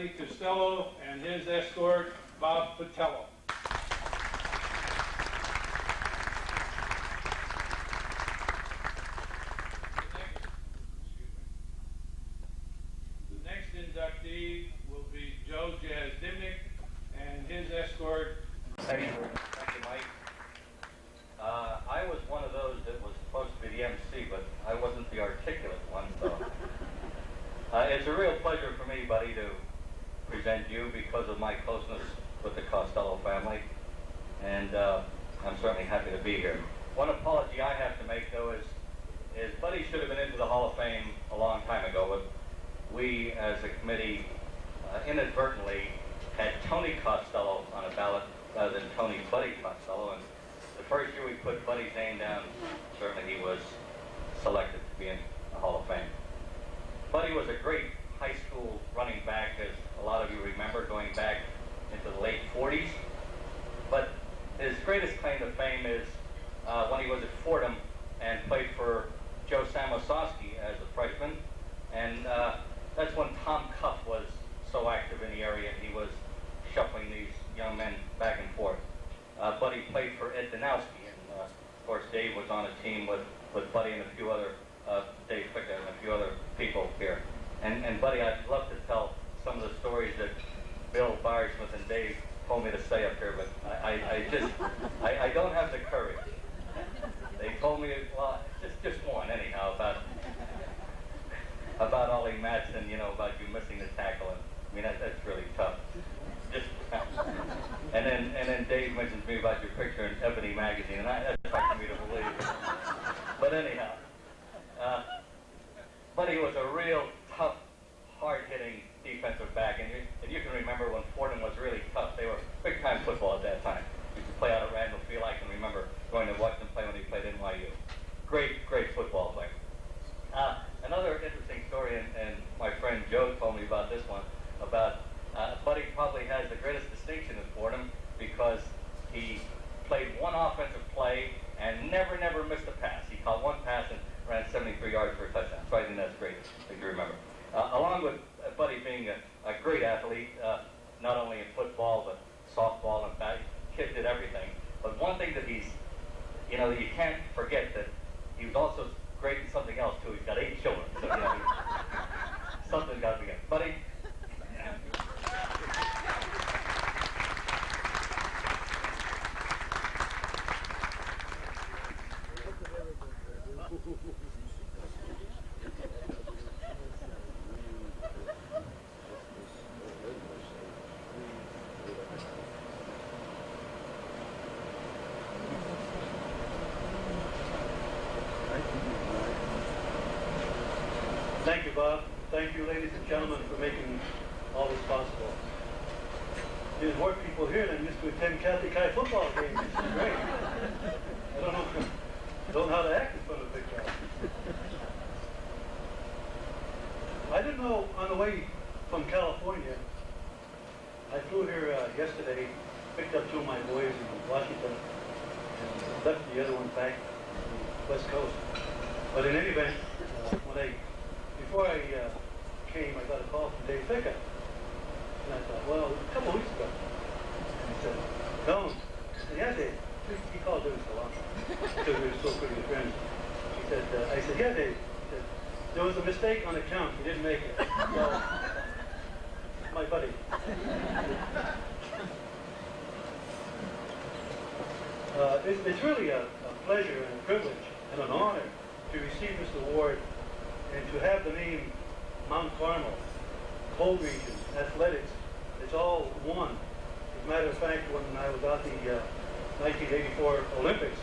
Buddy Costello and his escort, Bob Patello. The next inductee will be Joe Jazdimnik and his escort. Thank you, Mike. I was one of those that was supposed to be the MC, but I wasn't the articulate one, so. It's a real pleasure for me, Buddy, to present you because of my closeness with the Costello family, and I'm certainly happy to be here. One apology I have to make, though, is Buddy should have been into the Hall of Fame a long time ago, but we, as a committee, inadvertently had Tony Costello on a ballot rather than Tony Buddy Costello, and the first year we put Buddy's name down, certainly he was selected to be in the Hall of Fame. Buddy was a great high school running back, as a lot of you remember, going back into the late 40s. But his greatest claim to fame is when he was at Fordham and played for Joe Samosowski as a freshman. And that's when Tom Cuff was so active in the area, and he was shuffling these young men back and forth. Buddy played for Ed Danowski, and of course Dave was on a team with Buddy and a few other, Dave Ficker and a few other people here. And Buddy, I'd love to tell some of the stories that Bill, Smith, and Dave told me to say up here, but I don't have the courage. They told me, well, just one anyhow, about Ollie Madsen, about you missing the tackle, and I mean that's really tough. And then Dave mentions me about your picture in Ebony magazine, and that's hard for me to believe. But anyhow, Buddy was a real tough, hard-hitting defensive back, and you can remember when Fordham was really tough. They were big-time football at that time. Used to play out at Randall Field. I can remember going to watch them play when he played NYU. Great football player. Another interesting story, and my friend Joe told me about this one, about Buddy probably has the greatest distinction at Fordham because he played one offensive play and never missed a pass. He caught one pass and ran 73 yards for a touchdown. So I think that's great, if you remember. Along with Buddy being a great athlete, not only in football, but softball and bat, kid did everything. But one thing that he's, that you can't forget, that he was also great in something else too. He's got 8 children, so something's got to be good. Buddy? Thank you, Bob. Thank you, ladies and gentlemen, for making all this possible. There's more people here than used to attend Catholic high football games. This is great. I don't know how to act in front of a big crowd. I didn't know on the way from California, I flew here yesterday, picked up 2 of my boys in Washington, and left the other one back to the West Coast. But in any event, before I came, I got a call from Dave Ficker. And I thought, well, a couple of weeks ago. And he said, Don. I said, yeah, Dave. He called Dave so long. Because we were so pretty good friends. He said, I said, yeah, Dave. He said, there was a mistake on the count. You didn't make it. So, my buddy. It's really a pleasure and a privilege and an honor to receive this award and to have the name Mount Carmel, cold region, athletics, it's all one. As a matter of fact, when I was at the 1984 Olympics,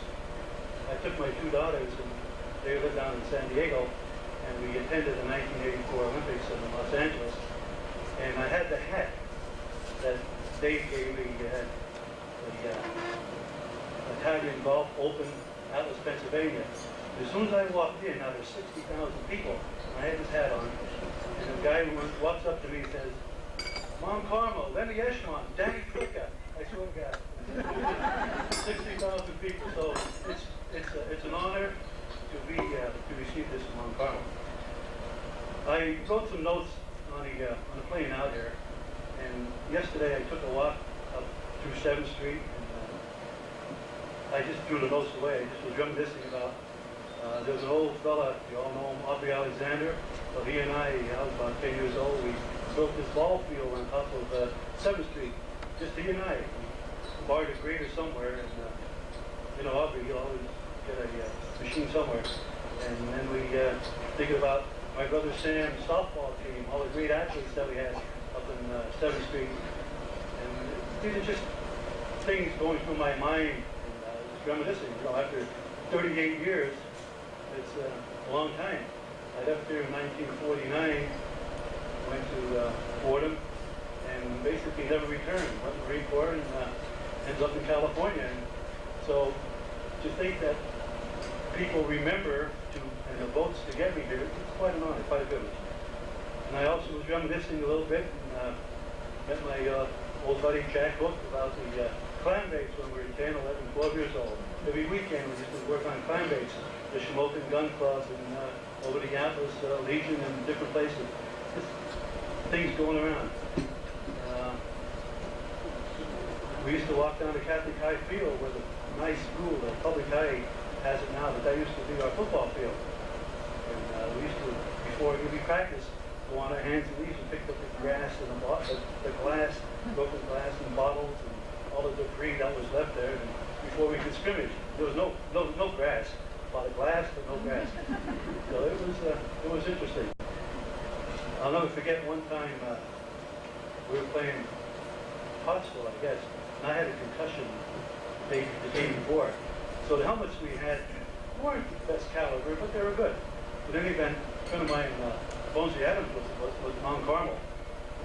I took my 2 daughters, and they lived down in San Diego, and we attended the 1984 Olympics in Los Angeles, and I had the hat that Dave gave me. He had the Italian Golf Open, Atlas, Pennsylvania. As soon as I walked in, now there's 60,000 people. I had this hat on, and a guy walks up to me and says, Mount Carmel, Lenny Eshman, Danny Krika. I swear to God. 60,000 people, so it's an honor to receive this in Mount Carmel. I wrote some notes on the plane out here, yesterday I took a walk up through 7th Street, and I just threw the notes away. I just was reminiscing about, there's an old fella, you all know him, Aubrey Alexander. Well, he and I was about 10 years old. We built this ball field on top of 7th Street, just he and I. We borrowed a grader somewhere, and you know, Aubrey, he'll always get a machine somewhere. And then we thinking about my brother Sam's softball team, all the great athletes that we had up in 7th Street. And these are just things going through my mind, and just reminiscing. You know, after 38 years, it's a long time. I left here in 1949, went to Fordham, and basically never returned. Went to the Marine Corps and ends up in California. And so to think that people remember and the votes to get me here, it's quite an honor, quite a privilege. And I also was reminiscing a little bit and met my old buddy Jack Hook about the clam bakes when we were 10, 11, 12 years old. Every weekend we used to work on clam bakes, the Shamokin Gun Club and over the Atlas Legion and different places. Just things going around. We used to walk down to Catholic High Field where the nice school, the public high, has it now, but that used to be our football field. And we used to, before we practiced, go on our hands and knees and pick up the grass and the glass, broken glass and bottles and all the debris that was left there. And before we could scrimmage, there was no grass. A lot of glass, but no grass. So it was interesting. I'll never forget one time we were playing Costello, I guess, and I had a concussion the day before. So the helmets we had weren't the best caliber, but they were good. But in any event, a friend of mine, Bonesy Adams, was Mount Carmel.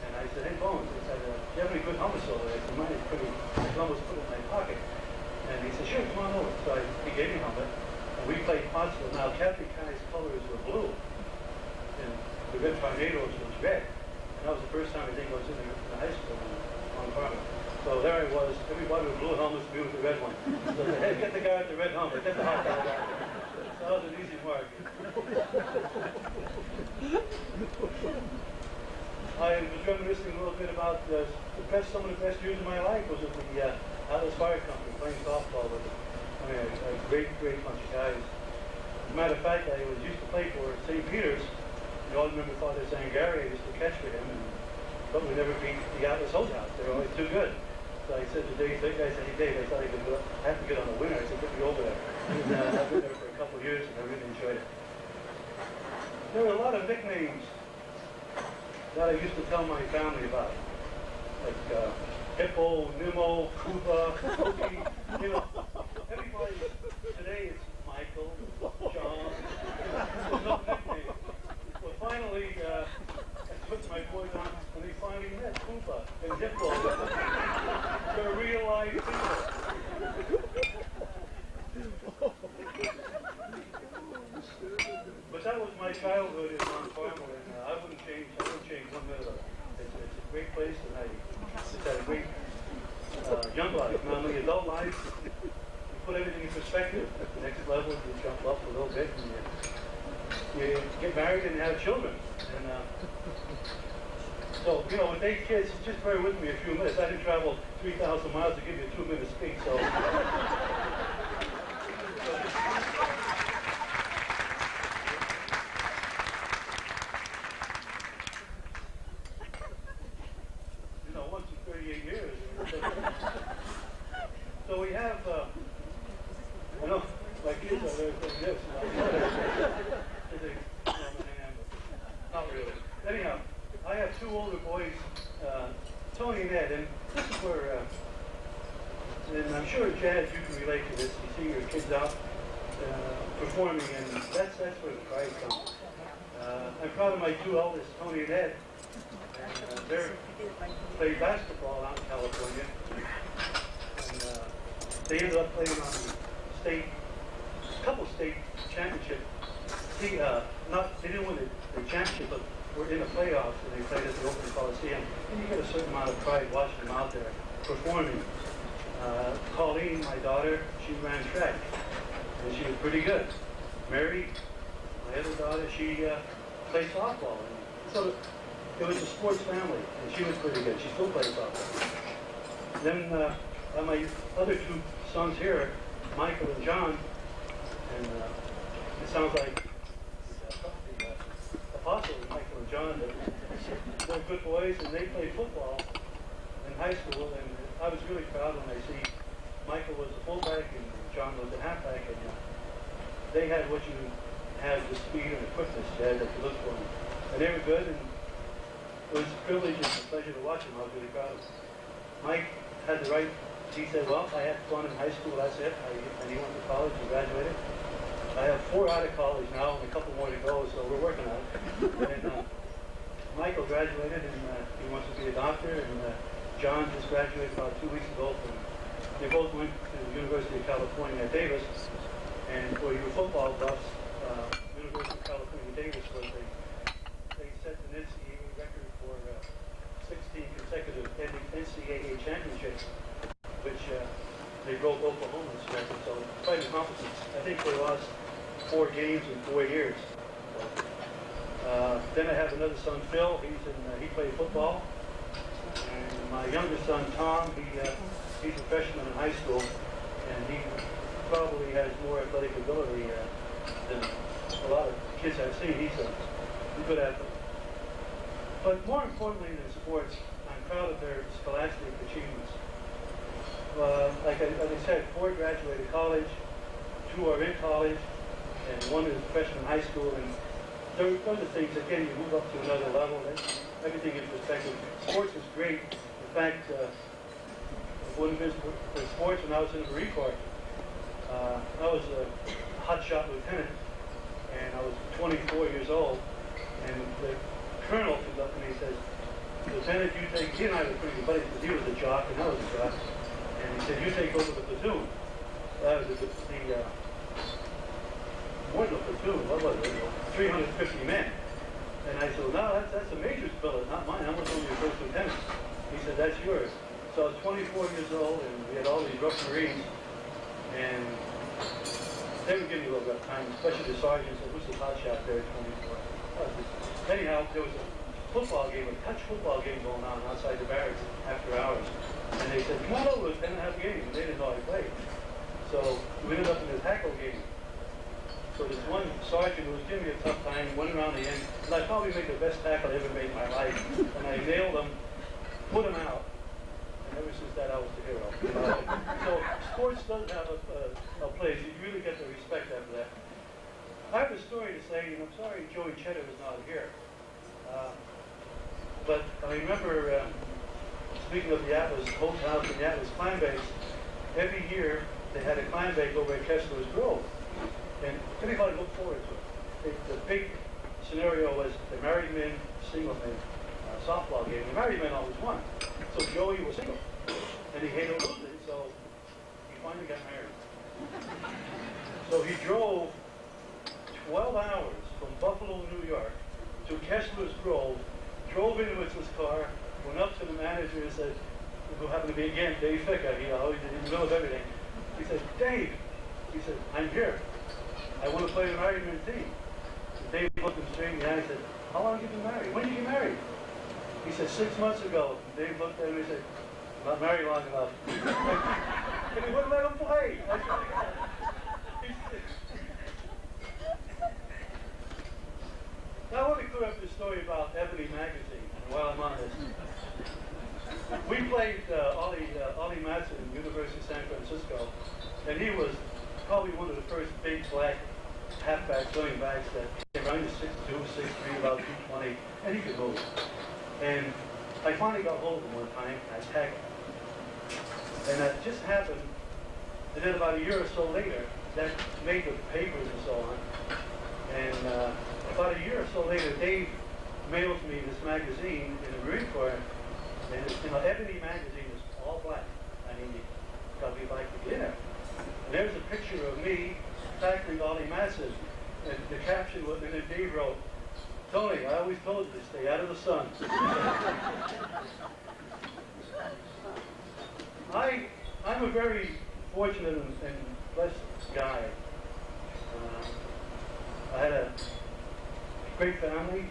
And I said, hey, Bones, I said, do you have any good helmets over there? I said, mine is pretty, I can almost put it in my pocket. And he said, sure, come on over. So he gave me a helmet. And we played Costello. Now, Catholic High's colors were blue. And the Red Tornadoes was red. And that was the first time I think I was in the high school in Mount Carmel. So there I was, everybody with blue helmets, me with the red one. So I said, hey, get the guy with the red helmet, get the hot guy out there. So that was an easy mark. I was reminiscing a little bit about some of the best years of my life was at the Atlas Fire Company, playing softball with them. I mean, a great bunch of guys. As a matter of fact, I used to play for St. Peter's. You all remember Father Zangari, I used to catch for him, but we never beat the Atlas Holdouts. They were always too good. So I said to Dave, I said, hey Dave, I thought I could have to get on the winner. I said, get me over there. And I've been there for a couple of years and I really enjoyed it. There were a lot of nicknames that I used to tell my family about. Like Hippo, Nemo, Koopa, Cookie, you know. Everybody, today it's Michael, John, there's no nickname. Well, finally, I put my boys on and they finally met Koopa and Hippo. They're real life people. But that was my childhood in Mount Carmel, and I wouldn't change 1 minute of it. It's a great place, and it's had a great young life. Now, in the adult life, you put everything in perspective. At the next level, you jump up a little bit, and you get married and have children. And so, you know, with 8 kids, just bear with me a few minutes. I didn't travel 3,000 miles to give you a 2-minute speech, so. You know, once in 38 years. So we have, I know, my kids are there saying this. Not really. Anyhow, I have 2 older boys, Tony and Ed, and this is where, and I'm sure, Jazz, you can relate to this. You see your kids out performing, and that's where the pride comes. I'm proud of my 2 eldest, Tony and Ed. And they play basketball out in California. And they ended up playing on the couple state championships. They didn't win the championship, but were in the playoffs, and they played at the Open Coliseum. And you get a certain amount of pride watching them out there performing. Colleen, my daughter, she ran track, and she was pretty good. Mary, my other daughter, she played softball. And so it was a sports family, and she was pretty good. She still plays softball. Then my other two sons here, Michael and John, and it sounds like the apostles, Michael and John, they're good boys, and they played football in high school, and I was really proud when I see Michael was a fullback and John was a halfback, and they had what you had, the speed and the quickness you had that you looked for them. And they were good, and it was a privilege and a pleasure to watch them. I was really proud of them. Mike had the right, he said, well, I had fun in high school, that's it. And he went to college and graduated. I have 4 out of college now and a couple more to go, so we're working on it. And Michael graduated, and he wants to be a doctor, and John just graduated about 2 weeks ago. They both went to the University of California at Davis, and for your football buffs, University of California Davis was they set an NCAA record for 16 consecutive NCAA championships, which they broke Oklahoma's record, so quite an accomplishment. I think they lost 4 games in 4 years. Then I have another son, Phil. He played football. And my youngest son, Tom, he's a freshman in high school, and he probably has more athletic ability than a lot of kids I've seen. He's a good athlete. But more importantly than sports, I'm proud of their scholastic achievements. Like I said, 4 graduated college, 2 are in college, and 1 is a freshman in high school. And those are things, again, you move up to another level, everything in perspective. Sports is great. In fact, one of the sports when I was in the Marine Corps, I was a hotshot lieutenant, and I was 24 years old, and the colonel comes up to me and says, Lieutenant, he and I were pretty good buddies because he was a jock and I was a jock, and he said, you take over the platoon. That was more than a platoon, what was it? 350 men. And I said, well, no, that's a major's billet, not mine. I was only a first lieutenant. He said, that's yours. So I was 24 years old, and we had all these rough Marines, and they would give me a little rough time, especially the sergeant said, who's the hot shot there at 24? Anyhow, there was a football game, a touch football game going on outside the barracks after hours. And they said, come on over, Lieutenant, have a game. And they didn't know I played. So we ended up in the tackle game. So this one sergeant who was giving me a tough time went around the end, and I probably made the best tackle I ever made in my life. And I nailed him, put him out. And ever since that, I was the hero. So sports does have a place. You really get the respect after that. I have a story to say, and I'm sorry Joey Cheddar is not here. But I remember, speaking of the Atlas Hope House and the Atlas Clan Base, every year they had a clan bake over at Kessler's Grove. And everybody looked forward to it. The big scenario was the married men, single men softball game. The married men always won. So Joey was single. And he hated losing, so he finally got married. So he drove 12 hours from Buffalo, New York, to Kessler's Grove, drove into his car, went up to the manager and said, who happened to be again Dave Ficker, he always knows everything. He said, Dave, he said, I'm here. I want to play the married men team. And Dave looked him straight in the eye and said, how long have you been married? When did you get married? He said, 6 months ago. And Dave looked at him and said, I'm not married long enough. And he wouldn't let him play. Now I want to clear up the story about Ebony Magazine while I'm on this. We played Ollie Madsen at the University of San Francisco, and he was probably one of the first big black halfbacks, running backs that came around 6'2", 6'3", about 220, and he could move. And I finally got hold of him one time, I tagged him. And that just happened, and then about a year or so later, that made the papers and so on. And about a year or so later, Dave mailed me this magazine in the Marine Corps, and it's, Ebony Magazine is all black. I mean, you've got to be black to get in it. And there's a picture of me tackling Ollie Madsen, and the caption was, and then Dave wrote, Tony, I always told you to stay out of the sun. I'm a very fortunate and blessed guy. I had a great family.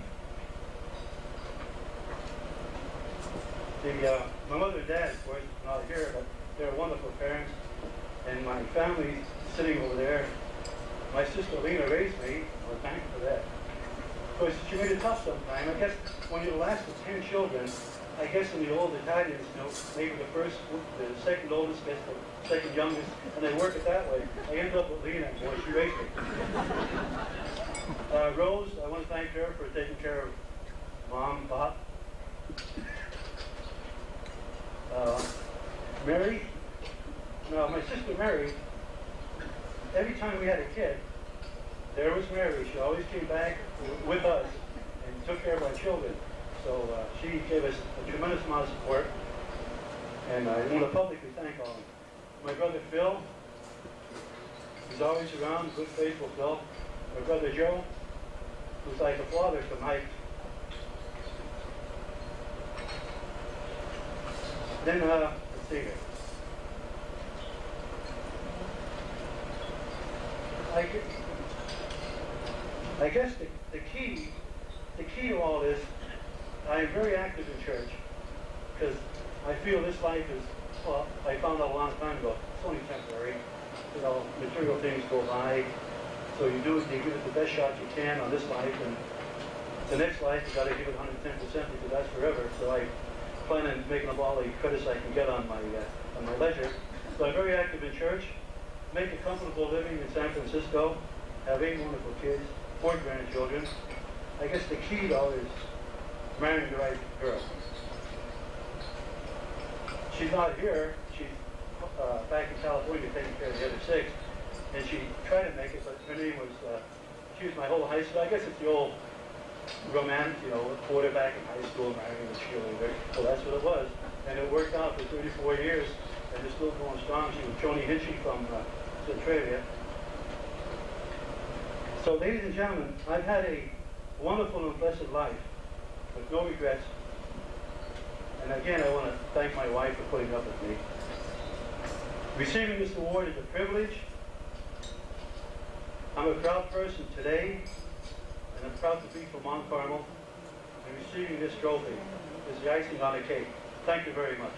My mother and dad, of course, are not here, but they're wonderful parents. And my family sitting over there. My sister Lena raised me. We're thankful for that. Of course, she made it tough sometime. I guess when you're the last of 10 children, I guess in the old Italians, maybe the second oldest gets the second youngest, and they work it that way. I ended up with Lena, boy, she raised me. Rose, I want to thank her for taking care of Mom, Pop. Mary, my sister Mary, every time we had a kid, there was Mary. She always came back with us and took care of our children. So she gave us a tremendous amount of support, and I want to publicly thank all of them. My brother Phil, he's always around, good faithful Phil. My brother Joe, who's like a father to Mike. Then, let's see here. I guess the key to all this, I am very active in church because I feel this life is, well, I found out a long time ago, it's only temporary. Material things go by, so you give it the best shot you can on this life, and the next life you got to give it 110% because that's forever. So I plan on making up all the credits I can get on my leisure. So I'm very active in church, make a comfortable living in San Francisco, have 8 wonderful kids, 4 grandchildren. I guess the key though is marrying the right girl. She's not here. She's back in California taking care of the other 6, and she tried to make it, but her name was. She was my whole high school. I guess it's the old romance, quarterback in high school marrying a cheerleader. Well, that's what it was, and it worked out for 34 years, and it's still going strong. She was Joni Hinchy from Centralia. So, ladies and gentlemen, I've had a wonderful and blessed life with no regrets. And again, I want to thank my wife for putting up with me. Receiving this award is a privilege. I'm a proud person today, and I'm proud to be from Mount Carmel. And receiving this trophy is the icing on the cake. Thank you very much.